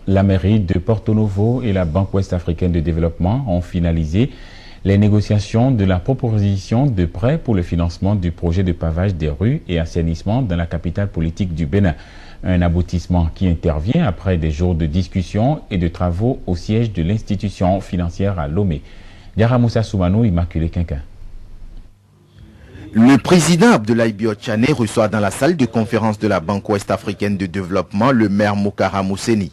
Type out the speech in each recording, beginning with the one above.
La mairie de Porto Novo et la Banque ouest-africaine de développement ont finalisé les négociations de la proposition de prêt pour le financement du projet de pavage des rues et assainissement dans la capitale politique du Bénin. Un aboutissement qui intervient après des jours de discussion et de travaux au siège de l'institution financière à Lomé. Diarra Moussa Soumano, Immaculé Quinquin. Le président Abdoulaye Biotchane reçoit dans la salle de conférence de la Banque ouest-africaine de développement le maire Mokara Mousseni.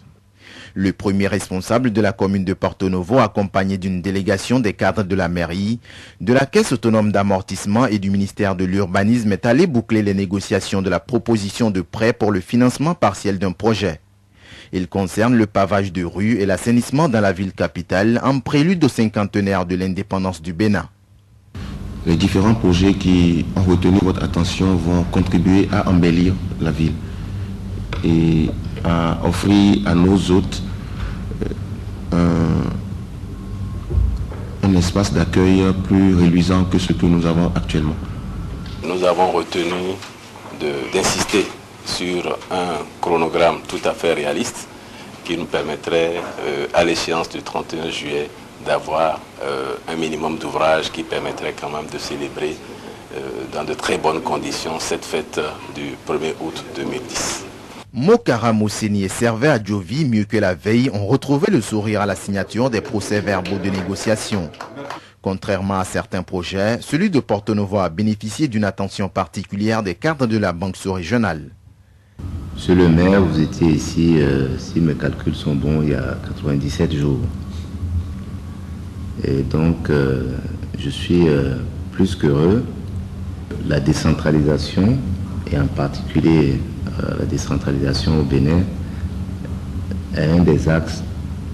Le premier responsable de la commune de Porto Novo, accompagné d'une délégation des cadres de la mairie, de la Caisse autonome d'amortissement et du ministère de l'Urbanisme, est allé boucler les négociations de la proposition de prêt pour le financement partiel d'un projet. Il concerne le pavage de rue et l'assainissement dans la ville capitale en prélude au cinquantenaire de l'indépendance du Bénin. Les différents projets qui ont retenu votre attention vont contribuer à embellir la ville et à offrir à nos hôtes un espace d'accueil plus reluisant que ce que nous avons actuellement. Nous avons retenu d'insister sur un chronogramme tout à fait réaliste qui nous permettrait à l'échéance du 31 juillet d'avoir un minimum d'ouvrages qui permettrait quand même de célébrer dans de très bonnes conditions cette fête du 1er août 2010. Mokara Mousseni et Servet Adjovi, mieux que la veille, ont retrouvé le sourire à la signature des procès-verbaux de négociation. Contrairement à certains projets, celui de Porto Novo a bénéficié d'une attention particulière des cadres de la banque sous-régionale. Monsieur le maire, vous étiez ici, si mes calculs sont bons, il y a 97 jours. Et donc, je suis plus qu'heureux. La décentralisation, et en particulier la décentralisation au Bénin, est un des axes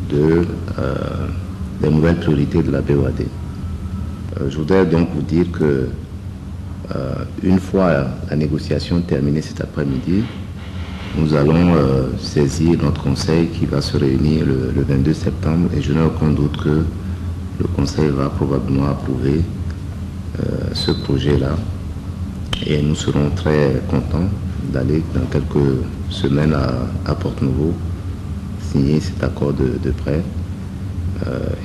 des nouvelles priorités de la BOAD. Je voudrais donc vous dire que une fois la négociation terminée cet après-midi, nous allons saisir notre conseil qui va se réunir le 22 septembre et je n'ai aucun doute que le conseil va probablement approuver ce projet-là et nous serons très contents d'aller dans quelques semaines à Porto Novo signer cet accord de prêt,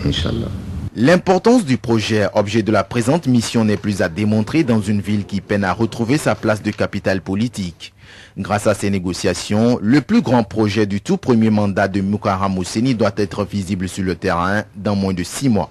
Inch'Allah. L'importance du projet, objet de la présente mission, n'est plus à démontrer dans une ville qui peine à retrouver sa place de capitale politique. Grâce à ces négociations, le plus grand projet du tout premier mandat de Mokara Mousseni doit être visible sur le terrain dans moins de 6 mois.